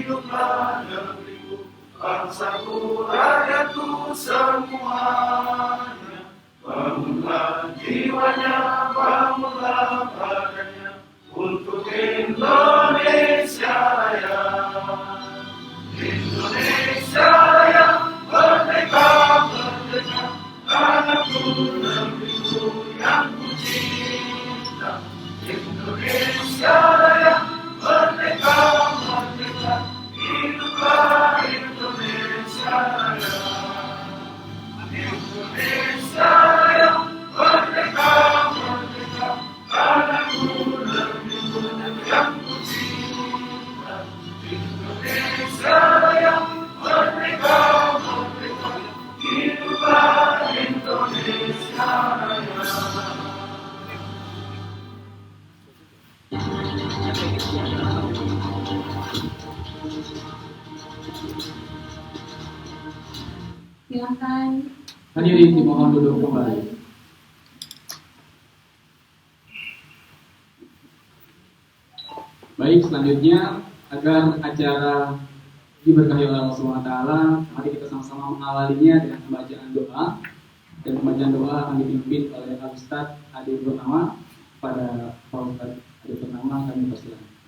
hiduplah negeriku, bangsaku, rakyatku semuanya. Bangunlah jiwanya, bangunlah badannya, untuk Indonesia Raya. Indonesia Raya, merdeka, merdeka, tanahku, negeriku yang ku cinta. Indonesia Raya, merdeka, merdeka, hiduplah Indonesia Raya. Indonesia Raya, merdeka, merdeka, tanahku, negeriku yang ku cinta. Indonesia Raya, merdeka, merdeka, hiduplah Indonesia Raya. Silakan. Hadirin dimohon duduk kembali. Baik, selanjutnya agar acara diberkahi oleh Allah SWT, mari kita sama-sama mengawalinya dengan pembacaan doa. Dan pembacaan doa akan dipimpin oleh Al-Ustaz Adi Purnama. Pada Pak Ustaz Adi Purnama kami persilakan.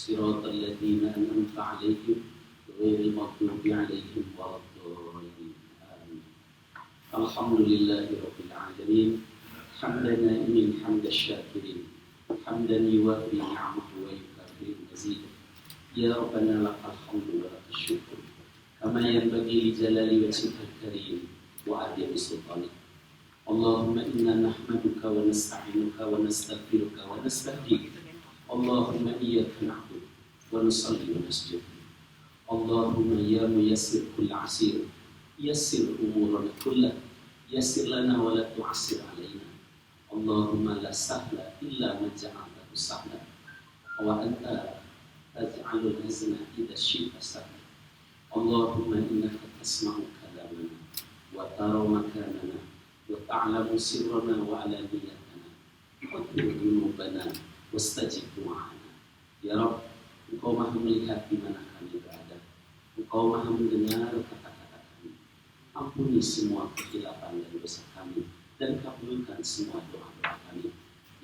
صراط الذين أنعمت عليهم غير المغضوب عليهم ولا الضالين آمين. الحمد لله رب العالمين حمدا نائم حمد الشاكرين حمدا يوافي نعمه ويكافئ مزيدا. يا ربنا لك الحمد ولك الشكر كما ينبغي لجلال وجهك الكريم وعظيم سلطانك. اللهم إنا نحمدك ونستعينك ونستغفرك ونستهديك. اللهم إياك نعبد ونصلي ونسجد. اللهم يا ميسر كل عسير يسر أمورنا كلها، يسر لنا ولا تعسر علينا. اللهم لا سهل إلا ما جعلته سهلا وأنت تجعل الحزن إذا شئت سهلا. اللهم إنك تسمع كلامنا وترى مكاننا وتعلم سرنا وعلانيتنا واغفر ذنوبنا wastajib du'ana. Ya Rabb, Engkau maha melihat di mana kami berada. Engkau maha mendengar kata-kata kami. Ampuni semua kekhilafan dan dosa kami dan kabulkan semua doa-doa kami.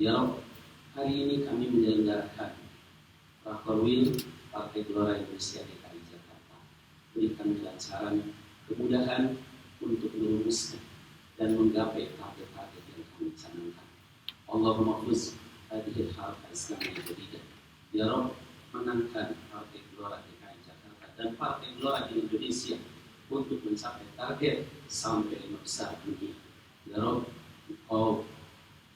Ya Rabb, hari ini kami menyelenggarakan Rakorwil Partai Gelora Indonesia DKI Jakarta. Berikan kelancaran, kemudahan untuk merumuskan dan menggapai target-target yang kami canangkan. Allahumma khuz hadhihi al-harakah Islamiyah jadidah. Ya Rabb, menangkan Partai Gelora DKI Jakarta dan Partai Gelora di Indonesia untuk mencapai target sampai 5 besar dunia. Ya Rabb, Engkau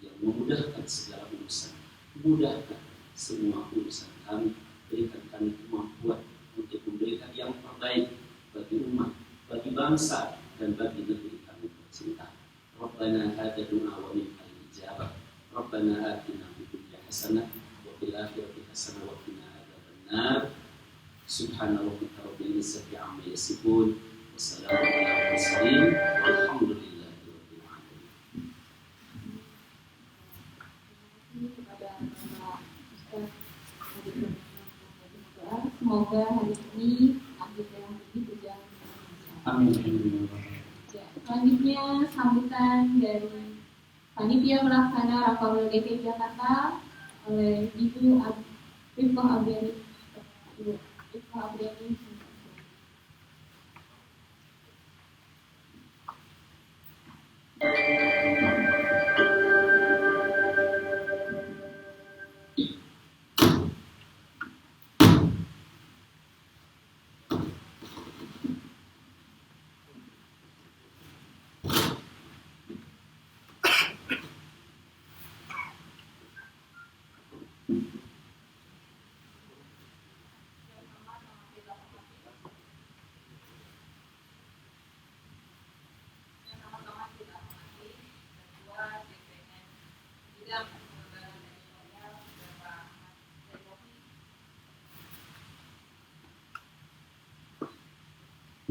yang memudahkan segala urusan, mudahkan semua urusan kami, berikan kami kemampuan untuk memberikan yang terbaik bagi umat, bagi bangsa dan bagi negeri kami tercinta. Rabbana hadza du'a wa min al-ijabah. Rabbana atina hasanah wa fil akhirati hasanah wa qina adzabannar. Subhana rabbika rabbil izzati amma yasifun wa salamun alal mursalin walhamdulillahi rabbil alamin. Semoga hari ini akhir yang ini berjalan dengan lancar. Amin. Selanjutnya sambutan dari Panitia Pelaksana Rakorwil DKI Jakarta oleh Ibu Rifqah Abriani.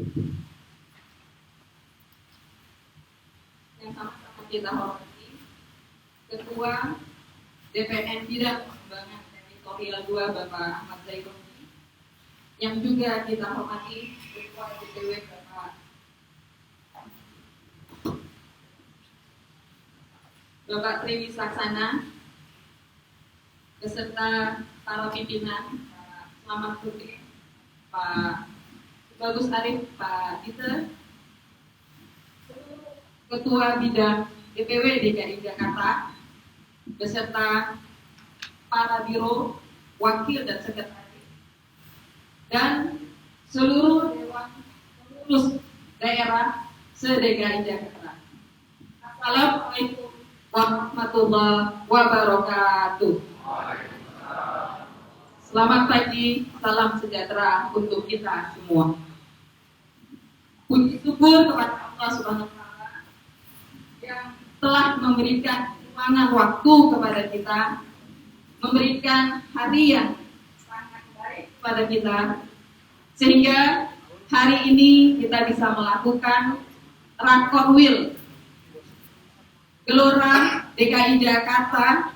Yang sama-sama kita hormati Ketua DPN Bidang Pengembangan Teritorial 2 Bapak Ahmad Zaituni, yang juga kita hormati Ketua DPW Bapak Tri Wisaksana beserta para pimpinan, Pak Selamat Putri, Pak Bagus Arif, Pak Dieter, Ketua Bidang DPW DKI Jakarta beserta para biro, wakil dan sekretaris, dan seluruh dewan pengurus daerah se-DKI Jakarta. Assalamualaikum warahmatullahi wabarakatuh. Selamat pagi, salam sejahtera untuk kita semua. Puji syukur kepada Allah Subhanahu wa Ta'ala yang telah memberikan ruangan waktu kepada kita, memberikan hari yang sangat baik kepada kita, sehingga hari ini kita bisa melakukan Rakorwil Gelora DKI Jakarta,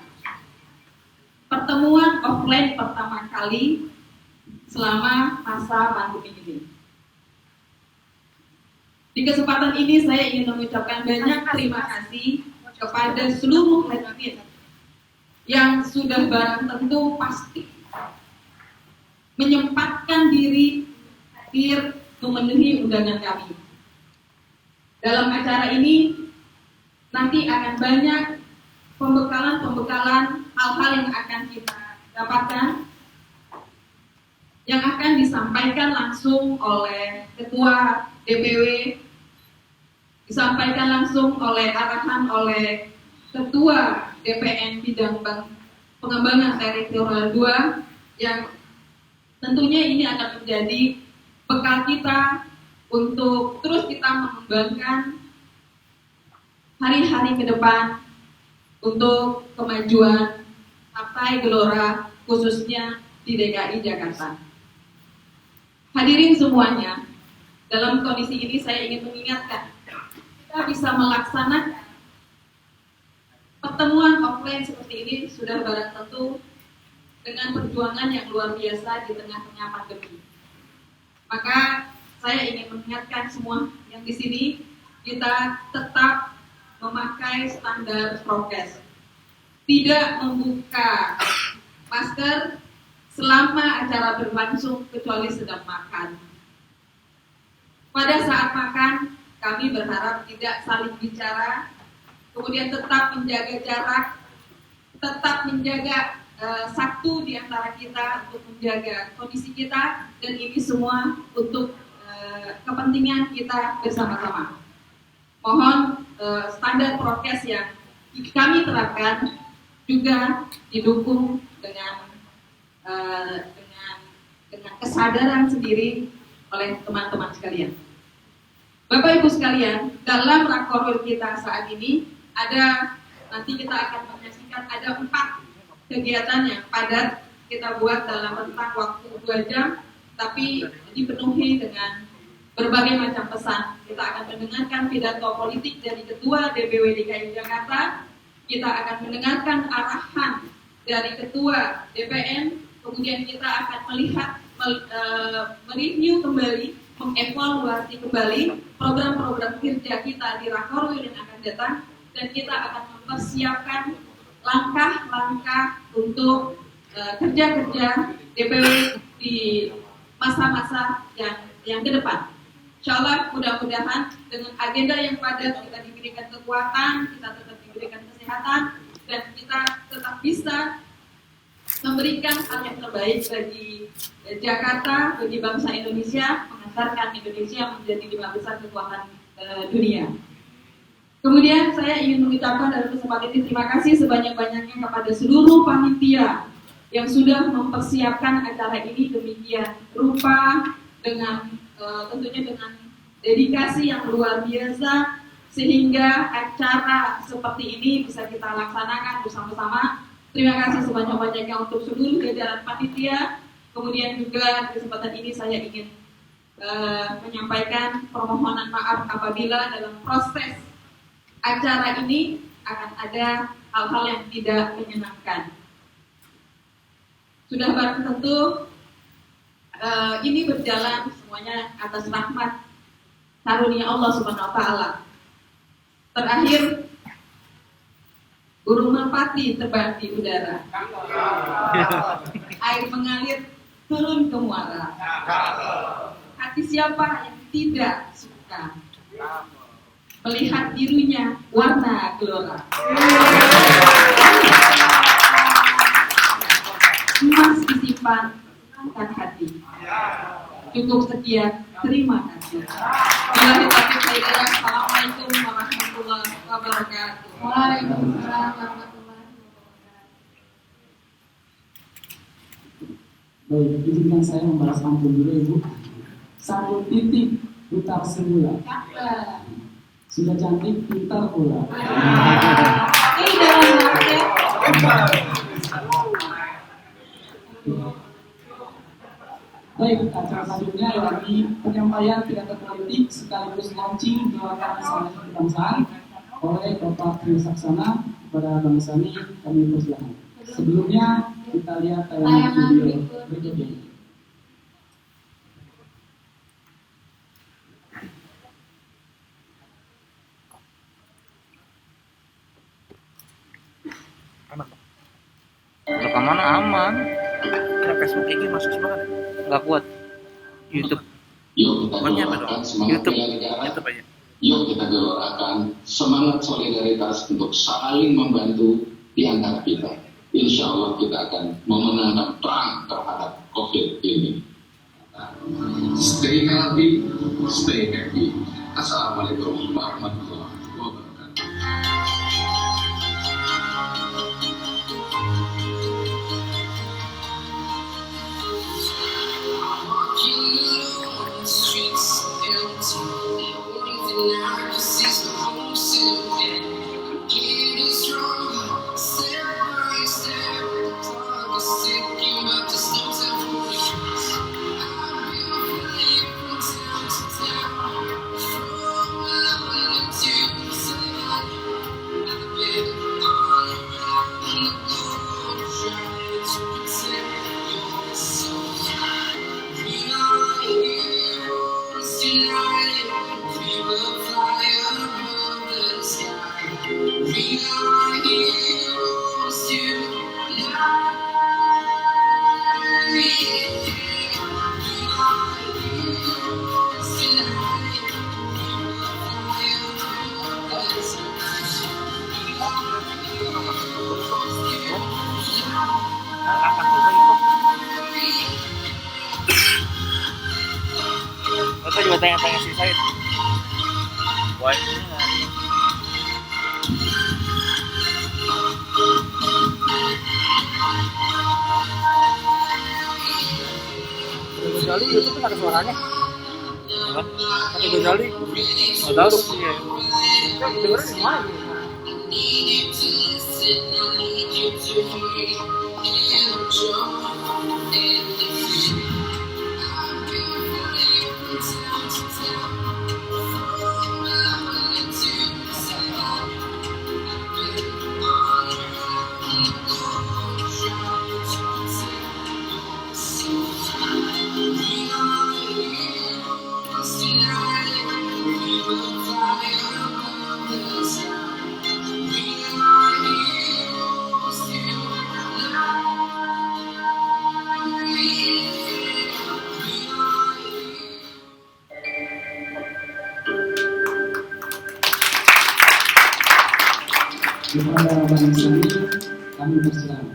pertemuan offline pertama kali selama masa pandemi ini. Di kesempatan ini saya ingin mengucapkan banyak terima kasih kepada seluruh hadirin yang sudah barang tentu pasti menyempatkan diri hadir memenuhi undangan kami. Dalam acara ini nanti akan banyak pembekalan hal-hal yang akan kita dapatkan, yang akan disampaikan langsung oleh Ketua DPW, disampaikan langsung oleh arahan oleh Ketua DPN Bidang Pengembangan Teritorial 2, yang tentunya ini akan menjadi bekal kita untuk terus kita mengembangkan hari-hari ke depan untuk kemajuan Partai Gelora khususnya di DKI Jakarta. Hadirin semuanya, dalam kondisi ini saya ingin mengingatkan, kita bisa melaksanakan pertemuan offline seperti ini sudah barang tentu dengan perjuangan yang luar biasa di tengah-tengah pandemi. Maka saya ingin mengingatkan semua yang di sini, kita tetap memakai standar prokes, tidak membuka masker selama acara berlangsung kecuali sedang makan. Pada saat makan, kami berharap tidak saling bicara, kemudian tetap menjaga jarak, tetap menjaga satu di antara kita untuk menjaga kondisi kita, dan ini semua untuk kepentingan kita bersama-sama. Mohon standar prokes yang kami terapkan juga didukung dengan kesadaran sendiri oleh teman-teman sekalian. Bapak Ibu sekalian, dalam Rakorwil kita saat ini nanti kita akan menyaksikan ada 4 kegiatan yang padat kita buat dalam rentang waktu 2 jam, tapi dipenuhi dengan berbagai macam pesan. Kita akan mendengarkan pidato politik dari Ketua DPW DKI Jakarta, kita akan mendengarkan arahan dari Ketua DPN, kemudian kita akan melihat, mereview kembali, mengevaluasi kembali program-program kerja kita di Rakorwil yang akan datang, dan kita akan mempersiapkan langkah-langkah untuk kerja-kerja DPW di masa-masa yang ke depan. Insya Allah mudah-mudahan dengan agenda yang padat kita diberikan kekuatan, kita tetap diberikan kesehatan, dan kita tetap bisa memberikan hal yang terbaik bagi Jakarta, bagi bangsa Indonesia, mengantarkan Indonesia menjadi 5 besar kekuatan dunia. Kemudian saya ingin mengucapkan dalam kesempatan ini terima kasih sebanyak-banyaknya kepada seluruh panitia yang sudah mempersiapkan acara ini demikian rupa, dengan tentunya dengan dedikasi yang luar biasa, sehingga acara seperti ini bisa kita laksanakan bersama-sama. Terima kasih sebanyak-banyaknya untuk seluruh jajaran panitia. Kemudian juga di kesempatan ini saya ingin menyampaikan permohonan maaf apabila dalam proses acara ini akan ada hal-hal yang tidak menyenangkan. Sudah barang tentu ini berjalan semuanya atas rahmat karunia Allah Subhanahu wa taala. Terakhir, burung merpati terbang di udara. Air mengalir turun ke muara. Hati siapa yang tidak suka melihat birunya warna gelora. Emas disimpan angkat hati. Cukup sekian, terima kasih. Assalamualaikum warahmatullahi wabarakatuh. Waalaikumsalam warahmatullahi wabarakatuh. Baik, izinkan saya membalas pantun dulu Ibu. Satu titik putar semula. Sudah cantik pintar pula. Ini dalam market. Baik, acara selanjutnya yakni penyampaian pidato politik sekaligus launching gerakan Salam Kebangsaan oleh Bapak Tri Saksana kepada bangsa ini. Kami persilakan. Sebelumnya kita lihat tayangan video berikut ini. Rekamannya aman. Ya, Facebook IG masuk banget. Nggak kuat. YouTube. Yuk kita Makanya apa gelorakan dong? semangat YouTube. bela negara. YouTube aja. Yuk kita gelorakan semangat solidaritas untuk saling membantu di antara kita. Insya Allah kita akan memenangkan perang terhadap COVID ini. Stay healthy, stay happy. Assalamualaikum warahmatullahi wabarakatuh. Streets empty. The only thing I can see is the home sitting. Getting stronger, step by step. The clock is ticking, but there's no time for me. I've been flying from town to town, from London to Savannah. I've been all around the globe trying to protect your soul. We are heroes tonight. We will fly above the sky. We are heroes tonight. We are heroes tonight. We will fly above the sky. We are heroes tonight. Angkat juga itu. Atau juga tanya-tanya si Said. Wah ini nggak. Gojali YouTube kan ada suaranya. Apa? Kata Gojali. Nggak tahu tuh. Iya. Dengerin di mana? Need you to listen, I need you to hear, and joy and the fear. I've been running from town to town, from London to Savannah. I've been all around the globe trying to protect your soul. We are heroes tonight. We will fly above the sky. We are heroes tonight. We are heroes. Kepada bangsa ini kami persilakan.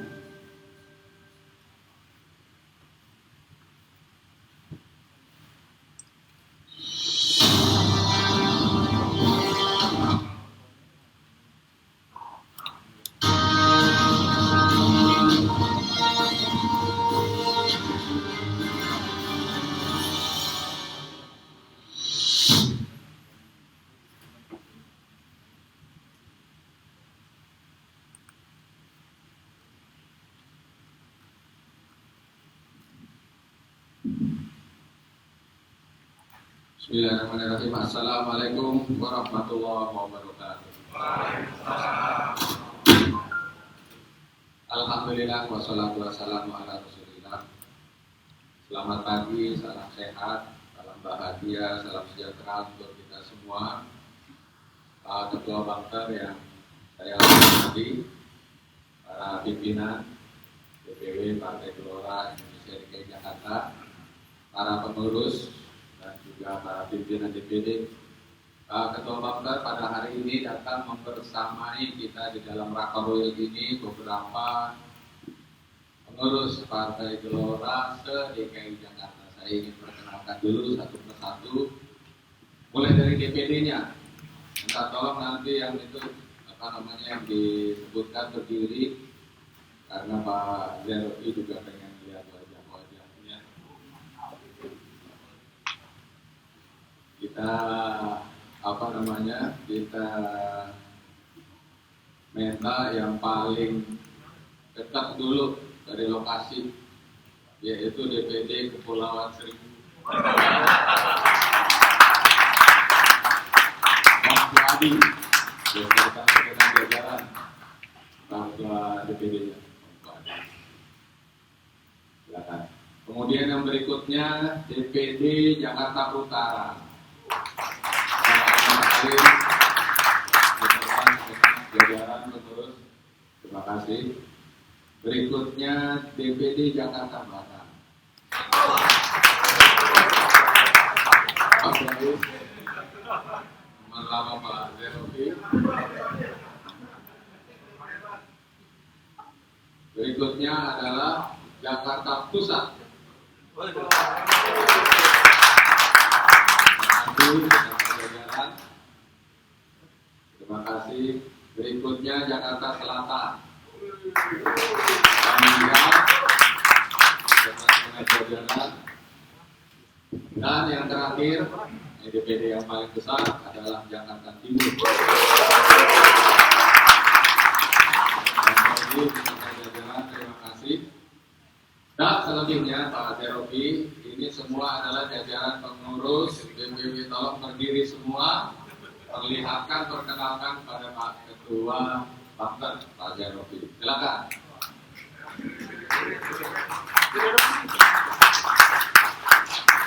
Bismillahirrahmanirrahim. Assalamualaikum warahmatullahi wabarakatuh. Alhamdulillah wassalatu wassalamu ala Rasulillah. Selamat pagi, salam sehat, salam bahagia, salam sejahtera untuk kita semua. Ketua Bangker yang saya hormati, para pimpinan DPW Partai Gelora Indonesia DKI Jakarta, para pengurus dan juga para pimpinan DPD. Ketua Bangker pada hari ini datang membersamai kita di dalam Rakorwil ini beberapa pengurus Partai Gelora se-DKI Jakarta. Saya ingin perkenalkan dulu satu persatu, mulai dari DPD-nya. Minta tolong nanti yang itu yang disebutkan berdiri, karena Pak Zerofi juga pengen lihat wajah-wajahnya. Kita kita minta yang paling dekat dulu dari lokasi, yaitu DPD Kepulauan Seribu. Mas Adi, beserta dengan jajaran Ketua DPD-nya. Silakan. Kemudian yang berikutnya DPD Jakarta Utara. Jajaran pengurus, terima kasih. Berikutnya DPD Jakarta Barat. Pak Bayu, melalui Pak Zerofi. Berikutnya adalah Jakarta Pusat. Terima kasih. Berikutnya Jakarta Selatan. Dan yang terakhir, DPD yang paling besar adalah Jakarta Timur. Terima kasih. Dan selebihnya Pak Zerofi, ini semua adalah jajaran pengurus DPW. Tolong berdiri semua, perkenalkan pada Pak Ketua Bangker, Pak Zerofi. Silakan.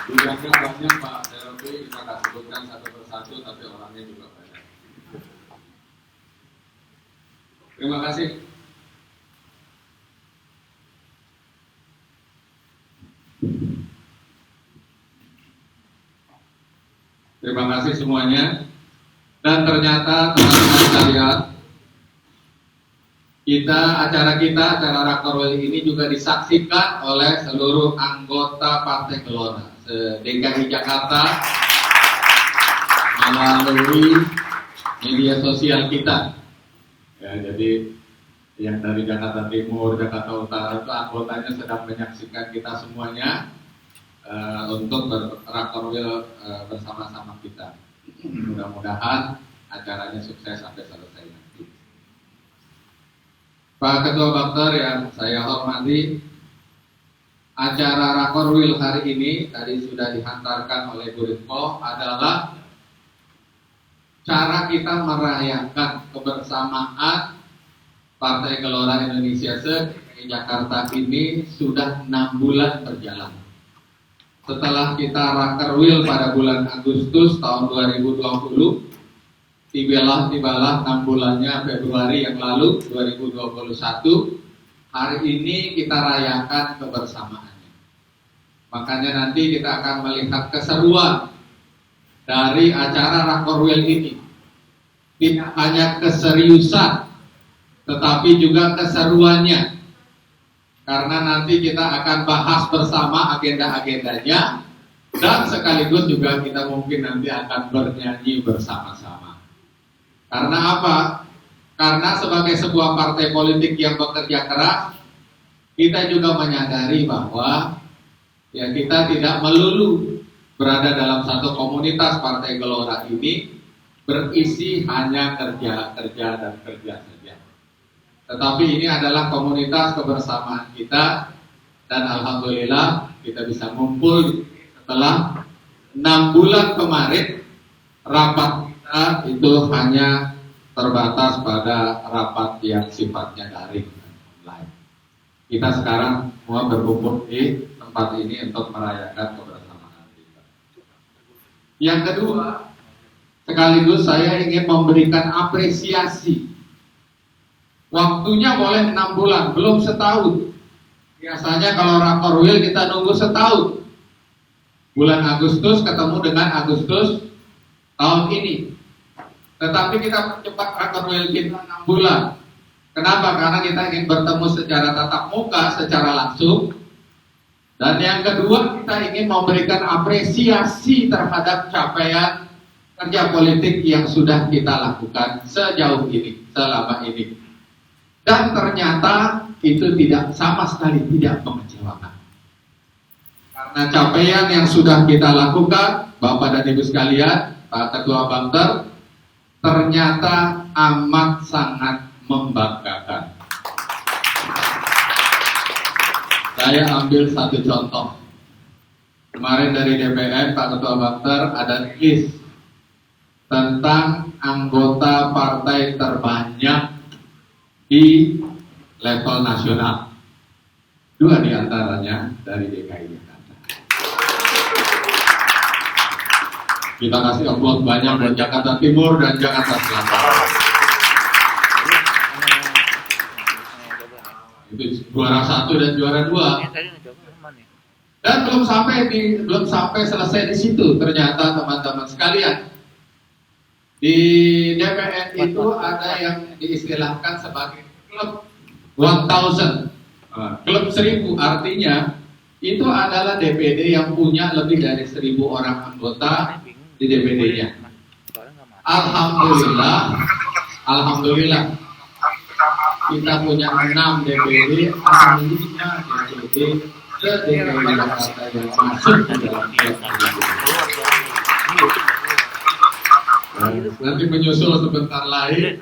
Bidangnya banyak Pak Zerofi, kita akan sebutkan satu persatu, tapi orangnya juga banyak. Terima kasih. Terima kasih semuanya. Dan ternyata teman-teman sekalian, acara Rakorwil ini juga disaksikan oleh seluruh anggota Partai Gelora se-DKI Jakarta melalui media sosial kita. Ya, jadi yang dari Jakarta Timur, Jakarta Utara itu anggotanya sedang menyaksikan kita semuanya untuk Rakorwil bersama-sama kita. Mudah-mudahan acaranya sukses sampai selesai nanti. Pak Ketua Bangker yang saya hormati, acara Rakorwil hari ini tadi sudah dihantarkan oleh Bu Rizko adalah cara kita merayakan kebersamaan Partai Gelora Indonesia se-DKI Jakarta ini sudah 6 bulan berjalan. Setelah kita Rakorwil pada bulan Agustus tahun 2020, tibalah 6 bulannya Februari yang lalu 2021. Hari ini kita rayakan kebersamaannya. Makanya nanti kita akan melihat keseruan dari acara Rakorwil ini. Tidak hanya keseriusan, tetapi juga keseruannya. Karena nanti kita akan bahas bersama agenda-agendanya, dan sekaligus juga kita mungkin nanti akan bernyanyi bersama-sama. Karena apa? Karena sebagai sebuah partai politik yang bekerja keras, kita juga menyadari bahwa ya kita tidak melulu berada dalam satu komunitas. Partai Gelora ini berisi hanya kerja dan kerja saja. Tetapi ini adalah komunitas kebersamaan kita, dan alhamdulillah kita bisa ngumpul setelah 6 bulan kemarin rapat kita itu hanya terbatas pada rapat yang sifatnya daring online. Kita sekarang mau berkumpul di tempat ini untuk merayakan kebersamaan kita. Yang kedua, sekaligus saya ingin memberikan apresiasi. Waktunya boleh 6 bulan, belum setahun. Biasanya kalau Rakorwil kita nunggu setahun. Bulan Agustus ketemu dengan Agustus tahun ini. Tetapi kita percepat Rakorwil kita 6 bulan. Kenapa? Karena kita ingin bertemu secara tatap muka, secara langsung. Dan yang kedua, kita ingin memberikan apresiasi terhadap capaian kerja politik yang sudah kita lakukan sejauh ini, selama ini. Dan ternyata itu tidak sama sekali tidak mengecewakan. Karena capaian yang sudah kita lakukan, Bapak dan Ibu sekalian, Pak Ketua Bangter, ternyata amat sangat membanggakan. Saya ambil satu contoh. Kemarin dari DPR, Pak Ketua Bangter ada rilis tentang anggota partai terbanyak di level nasional. 2 diantaranya dari DKI Jakarta. Kita kasih aplaus banyak buat Jakarta Timur dan Jakarta Selatan. Itu juara 1 dan juara 2. Dan belum sampai selesai di situ. Ternyata teman-teman sekalian, di DPR itu ada yang diistilahkan sebagai klub 1000. Klub 1000 artinya itu adalah DPD yang punya lebih dari 1000 orang anggota di DPD-nya. Alhamdulillah kita punya 6 DPD, 5 DPD se-DKI Jakarta yang masuk di dalam klub 1000. Nanti menyusul sebentar lagi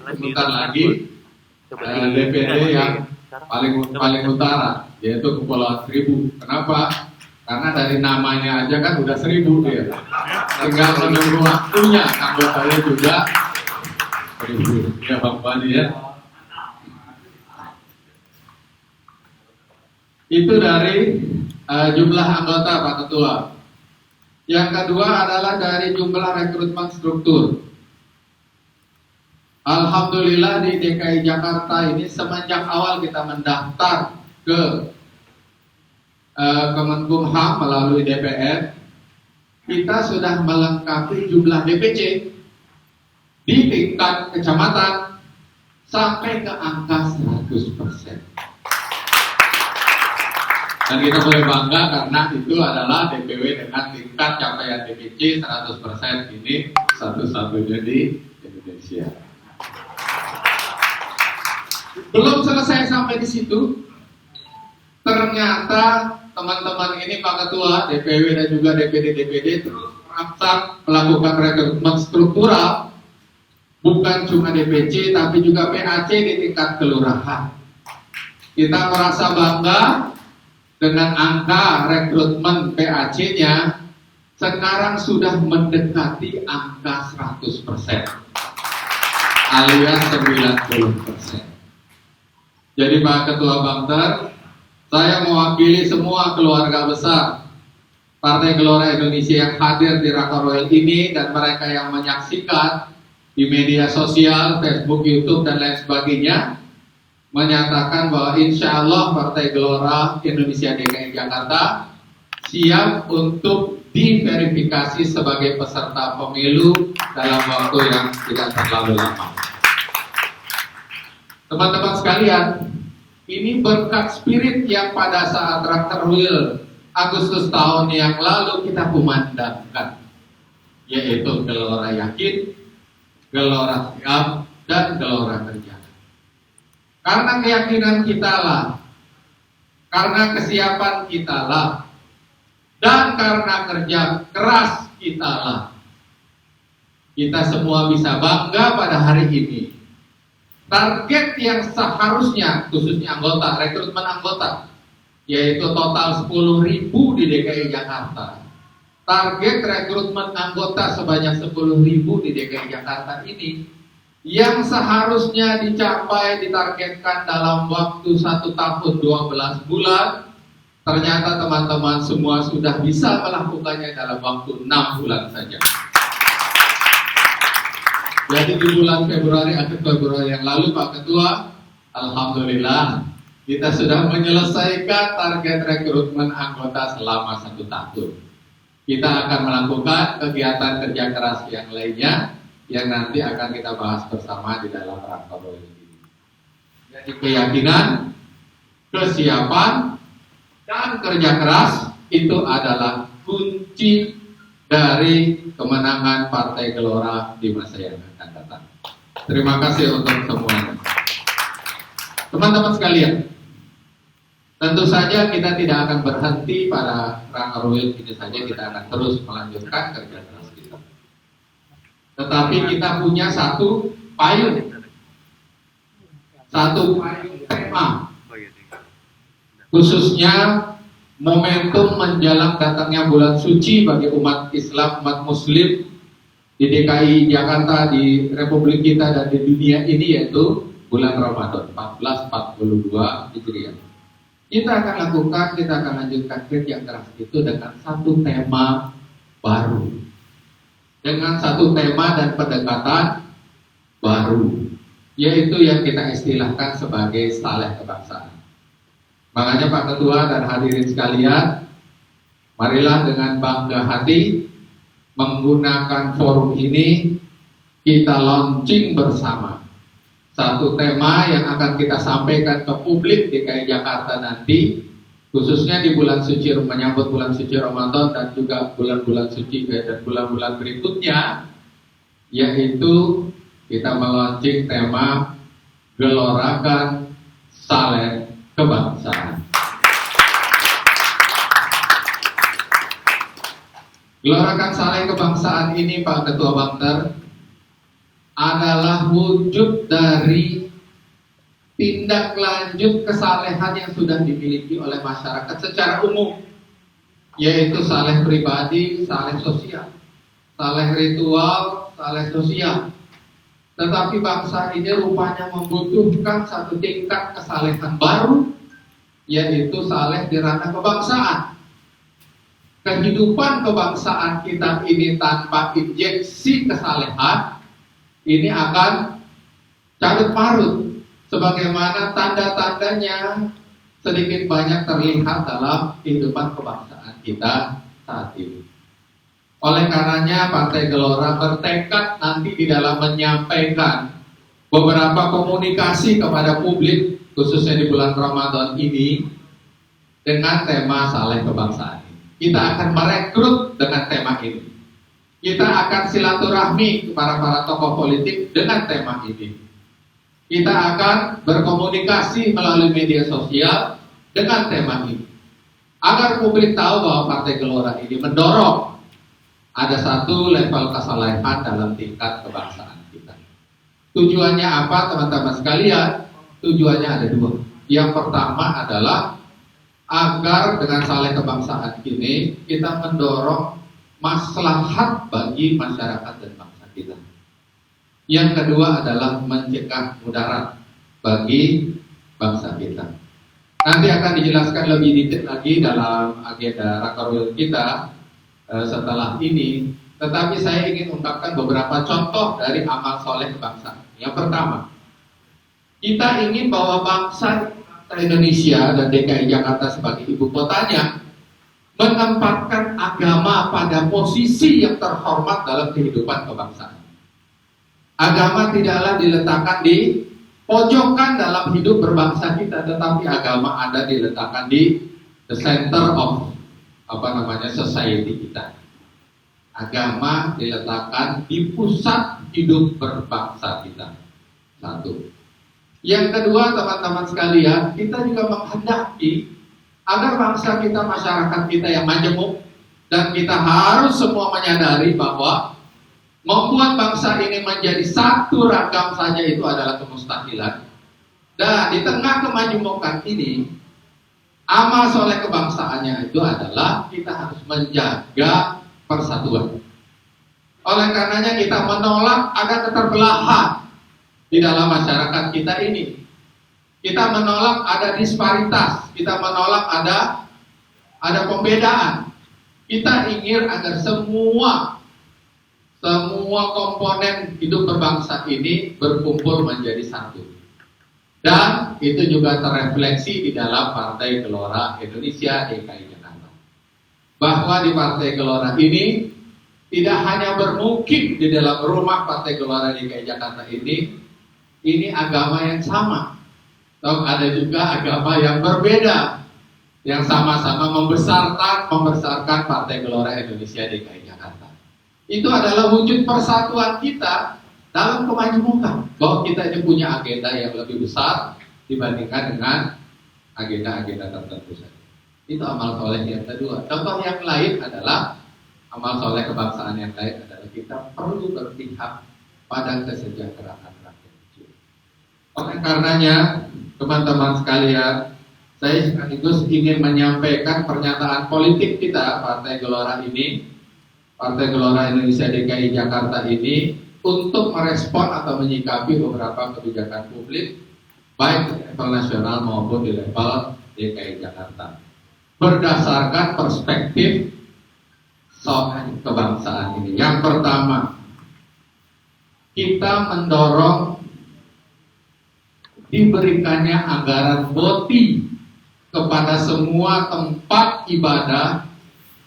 DPD yang paling utara, yaitu Kepulauan Seribu. Kenapa? Karena dari namanya aja kan udah 1000 dia. Tinggal menunggu waktunya anggotanya juga 1000. Ya Bang Bani ya. Itu dari jumlah anggota Pak Ketua. Yang kedua adalah dari jumlah rekrutmen struktur. Alhamdulillah di DKI Jakarta ini semenjak awal kita mendaftar ke Kemenkumham melalui DPR, kita sudah melengkapi jumlah DPC di tingkat kecamatan sampai ke angka 100%. Dan kita boleh bangga karena itu adalah DPW dengan tingkat capaian DPC 100% ini satu-satunya di Indonesia. Belum selesai sampai di situ, ternyata teman-teman ini Pak Ketua, DPW dan juga DPD terus merangsang melakukan rekrutmen struktural, bukan cuma DPC tapi juga PAC di tingkat kelurahan. Kita merasa bangga dengan angka rekrutmen PAC-nya sekarang sudah mendekati angka 100%, alias 90%. Jadi Pak Ketua Bangter, saya mewakili semua keluarga besar Partai Gelora Indonesia yang hadir di Rakorwil ini dan mereka yang menyaksikan di media sosial, Facebook, YouTube dan lain sebagainya, menyatakan bahwa insya Allah Partai Gelora Indonesia DKI Jakarta siap untuk diverifikasi sebagai peserta pemilu dalam waktu yang tidak terlalu lama. Teman-teman sekalian, ini berkat spirit yang pada saat Rakorwil Agustus tahun yang lalu kita kumandangkan, yaitu Gelora Yakin, Gelora Siap, dan Gelora Kerja. Karena keyakinan kita lah, karena kesiapan kita lah, dan karena kerja keras kita lah, kita semua bisa bangga pada hari ini. Target yang seharusnya, khususnya anggota, rekrutmen anggota, yaitu total 10.000 di DKI Jakarta, target rekrutmen anggota sebanyak 10.000 di DKI Jakarta ini, yang seharusnya dicapai ditargetkan dalam waktu 1 tahun 12 bulan, ternyata teman-teman semua sudah bisa melakukannya dalam waktu 6 bulan saja. Jadi di bulan Februari, akhir Februari yang lalu Pak Ketua, alhamdulillah kita sudah menyelesaikan target rekrutmen anggota selama 1 tahun. Kita akan melakukan kegiatan kerja keras yang lainnya yang nanti akan kita bahas bersama di dalam rakor ini. Jadi keyakinan, kesiapan, dan kerja keras itu adalah kunci dari kemenangan Partai Gelora di masa yang akan datang. Terima kasih untuk semuanya. Teman-teman sekalian, tentu saja kita tidak akan berhenti pada rakor ini saja, kita akan terus melanjutkan kerja keras kita. Tetapi kita punya satu payung tema, khususnya momentum menjelang datangnya bulan suci bagi umat Islam, umat Muslim di DKI Jakarta, di Republik kita dan di dunia ini, yaitu bulan Ramadan 1442 Hijriah. Kita akan lakukan, kita akan lanjutkan kerja keras itu dengan satu tema baru, dengan satu tema dan pendekatan baru, yaitu yang kita istilahkan sebagai saleh kebangsaan. Makanya Pak Ketua dan hadirin sekalian, marilah dengan bangga hati menggunakan forum ini kita launching bersama satu tema yang akan kita sampaikan ke publik DKI Jakarta nanti, khususnya di bulan suci, menyambut bulan suci Ramadan dan juga bulan-bulan suci dan bulan-bulan berikutnya, yaitu kita melaunching tema Gelorakan Saleh Kebangsaan. Gelorakan Saleh Kebangsaan ini Pak Ketua Bangter adalah wujud dari tindak lanjut kesalehan yang sudah dimiliki oleh masyarakat secara umum, yaitu saleh pribadi, saleh sosial, saleh ritual, saleh sosial. Tetapi bangsa ini rupanya membutuhkan satu tingkat kesalehan baru, yaitu saleh di ranah kebangsaan. Kehidupan kebangsaan kita ini tanpa injeksi kesalehan ini akan carut marut, sebagaimana tanda-tandanya sedikit banyak terlihat dalam kehidupan kebangsaan kita saat ini. Oleh karenanya Partai Gelora bertekad nanti di dalam menyampaikan beberapa komunikasi kepada publik, khususnya di bulan Ramadan ini, dengan tema saleh kebangsaan. Kita akan merekrut dengan tema ini. Kita akan silaturahmi kepada para tokoh politik dengan tema ini. Kita akan berkomunikasi melalui media sosial dengan tema ini, agar publik tahu bahwa Partai Gelora ini mendorong ada satu level kesalehan dalam tingkat kebangsaan kita. Tujuannya apa teman-teman sekalian? Tujuannya ada dua. Yang pertama adalah agar dengan saleh kebangsaan ini kita mendorong maslahat bagi masyarakat dan bangsa kita. Yang kedua adalah mencegah mudarat bagi bangsa kita. Nanti akan dijelaskan lebih detail lagi dalam agenda rakorwil kita setelah ini. Tetapi saya ingin ungkapkan beberapa contoh dari amal soleh kebangsaan. Yang pertama, kita ingin bahwa bangsa Indonesia dan DKI Jakarta sebagai ibu kotanya menempatkan agama pada posisi yang terhormat dalam kehidupan kebangsaan. Agama tidaklah diletakkan di pojokan dalam hidup berbangsa kita, tetapi agama ada diletakkan di the center of society kita. Agama diletakkan di pusat hidup berbangsa kita. Satu. Yang kedua, teman-teman sekalian, kita juga menghendaki agar bangsa kita, masyarakat kita yang majemuk, dan kita harus semua menyadari bahwa membuat bangsa ini menjadi satu ragam saja itu adalah kemustahilan. Dan di tengah kemajemukan ini, amal soleh kebangsaannya itu adalah kita harus menjaga persatuan. Oleh karenanya kita menolak ada keterbelahan di dalam masyarakat kita ini. Kita menolak ada disparitas, kita menolak ada pembedaan. Kita ingin agar semua komponen hidup berbangsa ini berkumpul menjadi satu. Dan itu juga terrefleksi di dalam Partai Gelora Indonesia DKI Jakarta. Bahwa di Partai Gelora ini tidak hanya bermukim di dalam rumah Partai Gelora DKI Jakarta ini agama yang sama. Atau ada juga agama yang berbeda, yang sama-sama membesarkan Partai Gelora Indonesia DKI Jakarta. Itu adalah wujud persatuan kita dalam kemajemukan, bahwa kita ini punya agenda yang lebih besar dibandingkan dengan agenda-agenda tertentu saja. Itu amal soleh yang kedua. Contoh yang lain adalah amal soleh kebangsaan yang lain adalah kita perlu berpihak pada kesejahteraan rakyat kecil. Oleh karenanya, teman-teman sekalian, saya sekaligus ingin menyampaikan pernyataan politik kita Partai Gelora ini, Partai Gelora Indonesia DKI Jakarta ini, untuk merespon atau menyikapi beberapa kebijakan publik baik di level nasional maupun di level DKI Jakarta berdasarkan perspektif soal kebangsaan ini. Yang pertama, kita mendorong diberikannya anggaran BOTI kepada semua tempat ibadah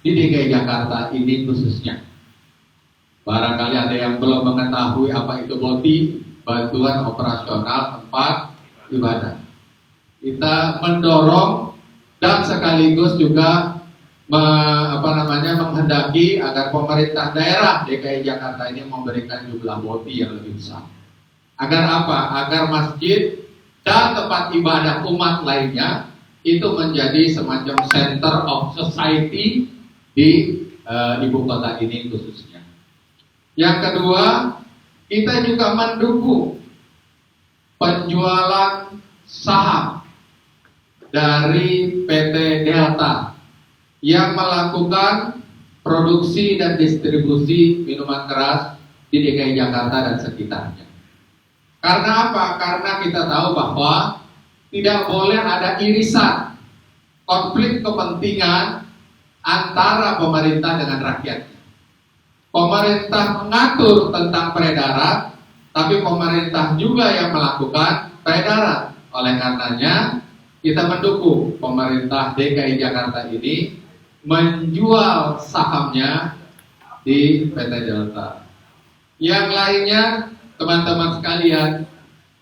di DKI Jakarta ini khususnya. Barangkali ada yang belum mengetahui apa itu BOTI, bantuan operasional tempat ibadah. Kita mendorong dan sekaligus juga menghendaki agar pemerintah daerah DKI Jakarta ini memberikan jumlah BOTI yang lebih besar. Agar apa? Agar masjid dan tempat ibadah umat lainnya itu menjadi semacam center of society di ibu kota ini khususnya. Yang kedua, kita juga mendukung penjualan saham dari PT Delta yang melakukan produksi dan distribusi minuman keras di DKI Jakarta dan sekitarnya. Karena apa? Karena kita tahu bahwa tidak boleh ada irisan, konflik kepentingan antara pemerintah dengan rakyatnya. Pemerintah mengatur tentang peredaran, tapi pemerintah juga yang melakukan peredaran. Oleh karenanya, kita mendukung pemerintah DKI Jakarta ini menjual sahamnya di PT Delta. Yang lainnya, teman-teman sekalian,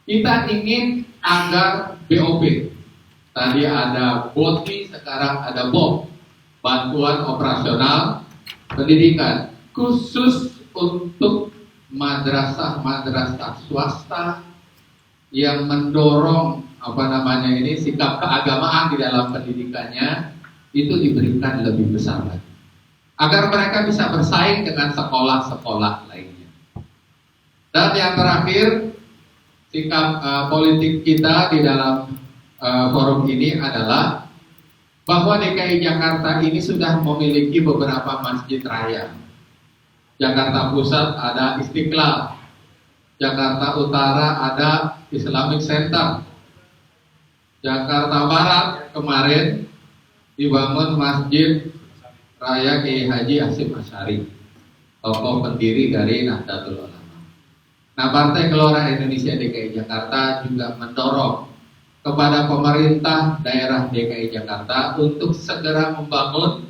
kita ingin agar BOP, tadi ada BOTI, sekarang ada BOP, bantuan operasional pendidikan, khusus untuk madrasah-madrasah swasta yang mendorong sikap keagamaan di dalam pendidikannya itu diberikan lebih besar lagi, agar mereka bisa bersaing dengan sekolah-sekolah lainnya. Dan yang terakhir, sikap politik kita di dalam forum ini adalah bahwa DKI Jakarta ini sudah memiliki beberapa masjid raya. Jakarta Pusat ada Istiqlal, Jakarta Utara ada Islamic Center, Jakarta Barat kemarin dibangun Masjid Raya Kiai Haji Hasyim Asy'ari, tokoh pendiri dari Nahdlatul Ulama. Nah, Partai Gelora Indonesia DKI Jakarta juga mendorong kepada pemerintah daerah DKI Jakarta untuk segera membangun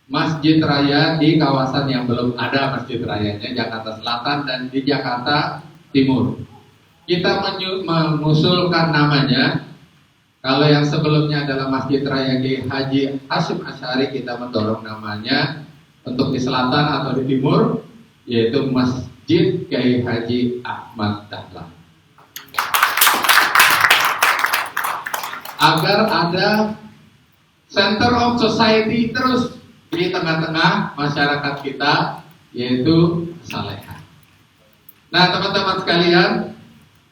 masjid raya di kawasan yang belum ada masjid rayanya, Jakarta Selatan dan di Jakarta Timur. Kita mengusulkan namanya. Kalau yang sebelumnya adalah Masjid Raya Kiai Haji Hasyim Asy'ari, kita mendorong namanya untuk di selatan atau di timur, yaitu Masjid Kiai Haji Ahmad Dahlan. Agar ada center of society terus di tengah-tengah masyarakat kita, yaitu Salehah. Nah, teman-teman sekalian,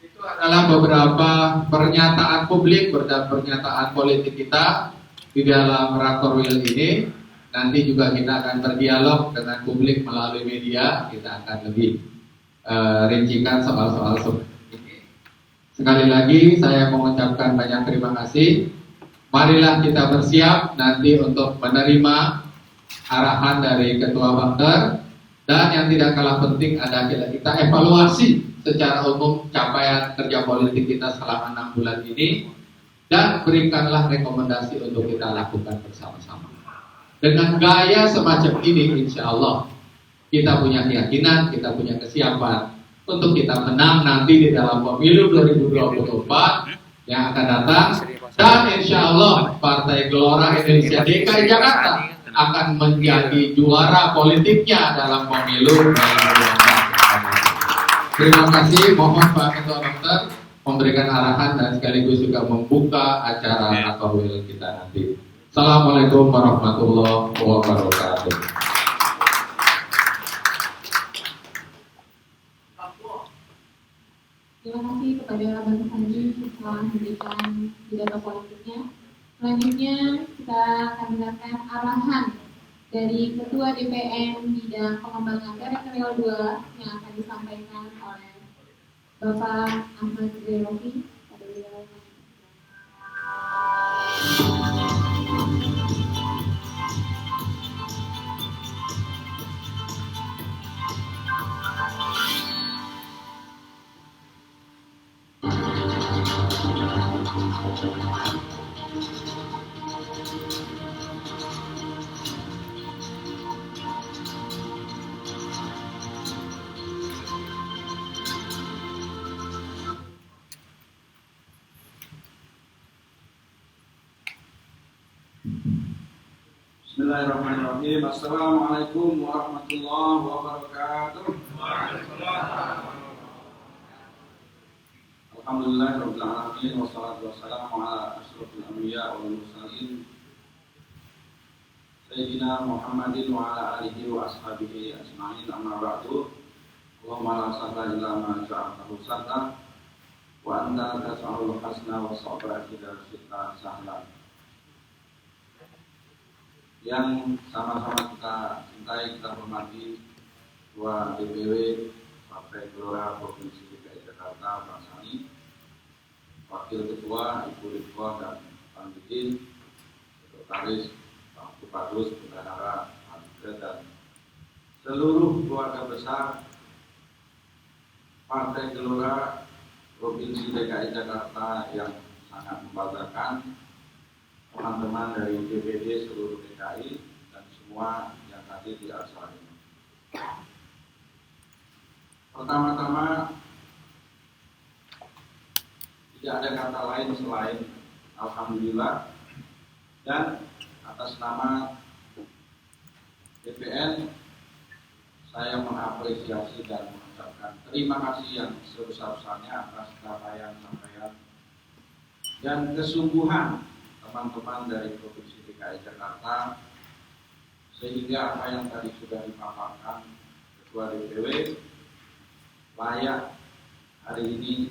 itu adalah beberapa pernyataan publik dan pernyataan politik kita di dalam Rakorwil ini. nanti juga kita akan berdialog dengan publik melalui media. Kita akan lebih rincikan soal-soal seperti ini. Sekali lagi saya mengucapkan banyak terima kasih. Marilah kita bersiap nanti untuk menerima arahan dari Ketua Bangker. Dan yang tidak kalah penting adalah kita evaluasi secara umum capaian kerja politik kita selama 6 bulan ini. Dan berikanlah rekomendasi untuk kita lakukan bersama-sama. Dengan gaya semacam ini, insya Allah kita punya keyakinan, kita punya kesiapan untuk kita menang nanti di dalam pemilu 2024 yang akan datang. Dan insya Allah Partai Gelora Indonesia DKI Jakarta akan menjadi juara politiknya dalam pemilu 2024. Terima kasih, mohon Pak Ketua Bangker memberikan arahan dan sekaligus juga membuka acara Rakorwil kita nanti. Assalamualaikum warahmatullahi wabarakatuh. Terima kasih kepada Bapak Haji telah memberikan pidato politiknya. Selanjutnya kita akan mendengarkan arahan dari Ketua DPN bidang pengembangan teritorial 2 yang akan disampaikan oleh Bapak Ahmad Zerofi. Bismillahirrahmanirrahim. Assalamualaikum warahmatullahi wabarakatuh. Alhamdulillahirabbil alamin wassalatu wassalamu ala asyrofil anbiya wal mursalin Sayyidina Muhammadin wa ala alihi wa ashabihi ajma'in, amma ba'du. Allahumma la sahla illa ma ja'altahu sahla wa anta tas'alul hasna wa sabra idza syi'ta sahla. Yang sama-sama kita cintai, kita hormati Ketua DPW Partai Gelora Provinsi DKI Jakarta Pak Sani, Wakil Ketua Ibu Ridho dan Pak Didin, Sekretaris Pak Kupadus, Bendahara Pak dan seluruh keluarga besar Partai Gelora Provinsi DKI Jakarta yang sangat membanggakan, teman-teman dari DPD seluruh DKI dan semua yang hadir di acara ini. Pertama-tama, tidak ada kata lain selain alhamdulillah, dan atas nama DPN saya mengapresiasi dan mengucapkan terima kasih yang sebesar-besarnya atas capaian-capaian dan kesungguhan teman-teman dari Provinsi DKI Jakarta, sehingga apa yang tadi sudah dipaparkan Ketua DPW layak hari ini